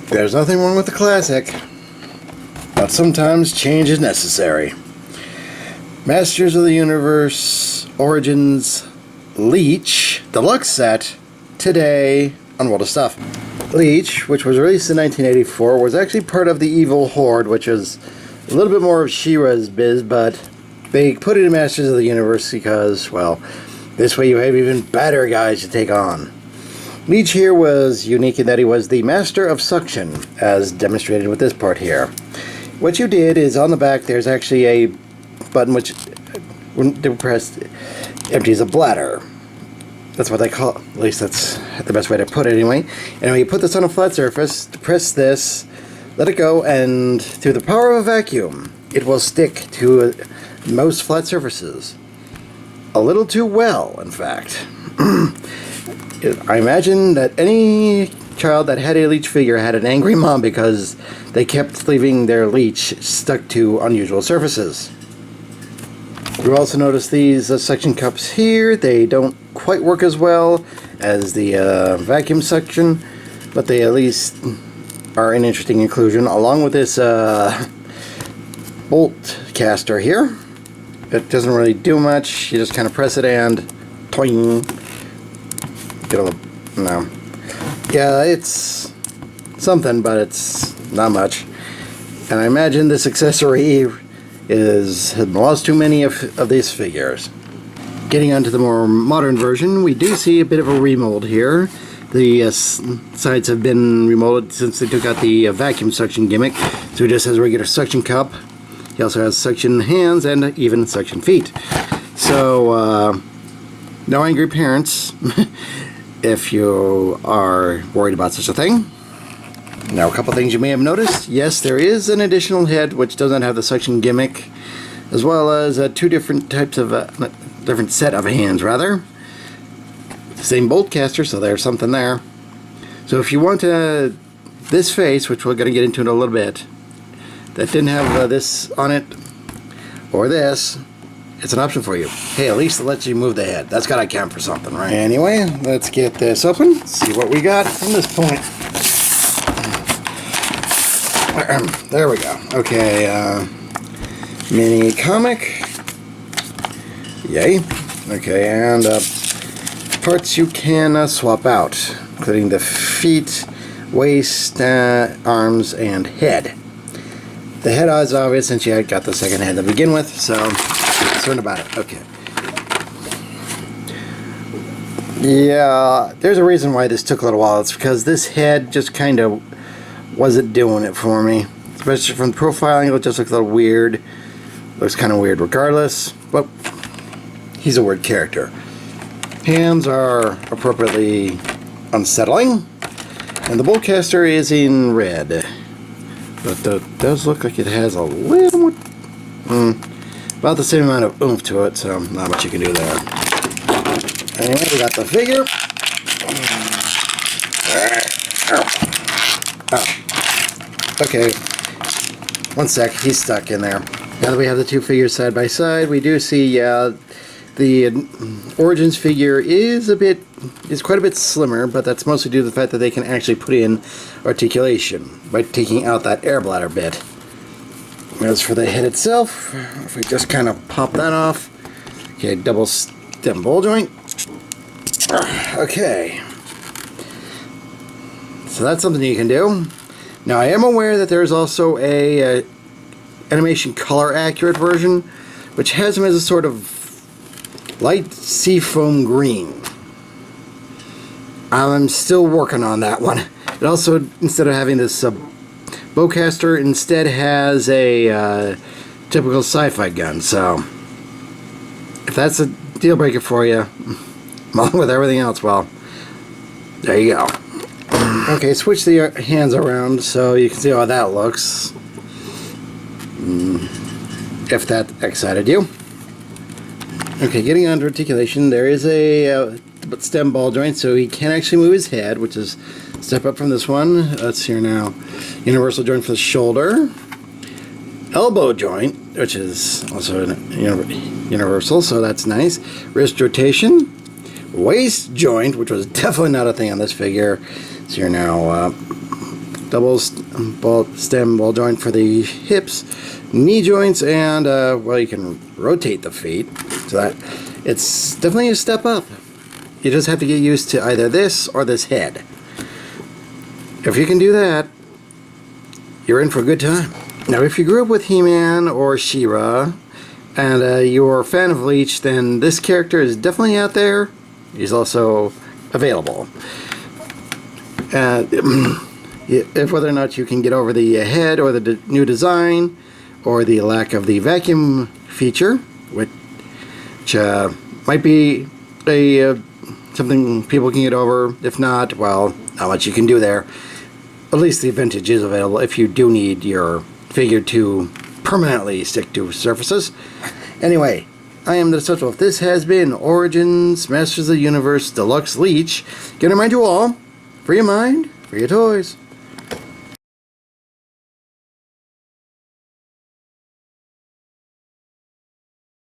There's nothing wrong with the classic, but sometimes change is necessary. Masters of the Universe Origins Leech Deluxe set today on World of Stuff. Leech, which was released in 1984, was actually part of the Evil Horde, which is a little bit more of She-Ra's biz, but they put it in Masters of the Universe because, well, this way you have even better guys to take on. Leech here was unique in that he was the Master of Suction, as demonstrated with this part here. What you did is on the back there's actually a button which, when depressed, empties a bladder. That's what they call it. At least that's the best way to put it anyway. And when you put this on a flat surface, press this, let it go, and through the power of a vacuum, it will stick to most flat surfaces. A little too well, in fact. I imagine that any child that had a Leech figure had an angry mom because they kept leaving their Leech stuck to unusual surfaces. You'll also notice these suction cups here. They don't quite work as well as the vacuum suction, but they at least are an interesting inclusion, along with this bolt caster here. It doesn't really do much. You just kind of press it and toing. Get a little, no. Yeah, it's something, but it's not much. And I imagine this accessory has lost too many of these figures. Getting onto the more modern version, we do see a bit of a remold here. The sides have been remolded since they took out the vacuum suction gimmick, so it just has a regular suction cup. He also has suction hands and even suction feet. So, no angry parents if you are worried about such a thing. Now, a couple things you may have noticed. Yes, there is an additional head which doesn't have the suction gimmick, as well as two different types of different set of hands, rather. Same bolt caster, so there's something there. So if you want this face, which we're going to get into in a little bit, that didn't have this on it, or this, it's an option for you. Hey, at least it lets you move the head. That's got to count for something, right? Anyway, let's get this open, see what we got from this point. There we go. Okay, mini comic. Yay. Okay, and parts you can swap out, including the feet, waist, arms, and head. The head is obvious since you had got the second head to begin with, so concerned about it. Okay. Yeah, there's a reason why this took a little while. It's because this head just kind of wasn't doing it for me. Especially from the profile angle, it just looks a little weird. Looks kind of weird regardless, but he's a weird character. Hands are appropriately unsettling, and the bolt caster is in red. But it does look like it has a little more, about the same amount of oomph to it, so not much you can do there. Anyway, we got the figure. Oh. Okay, one sec, he's stuck in there. Now that we have the two figures side by side, we do see the Origins figure is quite a bit slimmer, but that's mostly due to the fact that they can actually put in articulation by taking out that air bladder bit. As for the head itself, if we just kind of pop that off, okay, double stem ball joint. Okay, so that's something you can do. Now I am aware that there's also a animation color accurate version, which has him as a sort of light seafoam green. I'm still working on that one. It also, instead of having this bowcaster, instead has a typical sci-fi gun. So if that's a deal breaker for you, along with everything else, well, there you go. Okay, switch the hands around so you can see how that looks. If that excited you. Okay, getting onto articulation, there is a stem ball joint, so he can actually move his head, which is a step up from this one. Let's see here now. Universal joint for the shoulder. Elbow joint, which is also universal, so that's nice. Wrist rotation. Waist joint, which was definitely not a thing on this figure. So here now, double stem ball joint for the hips, knee joints, and well, you can rotate the feet, so that it's definitely a step up. You just have to get used to either this or this head. If you can do that, you're in for a good time. Now, if you grew up with He-Man or She-Ra, and you're a fan of Leech, then this character is definitely out there. He's also available. If whether or not you can get over the head or the new design or the lack of the vacuum feature, which might be something people can get over. If not, well, not much you can do there. At least the vintage is available if you do need your figure to permanently stick to surfaces. Anyway, I am the Deceptiwolf. This has been Origins Masters of the Universe Deluxe Leech. Gonna remind you all, free your mind, free your toys.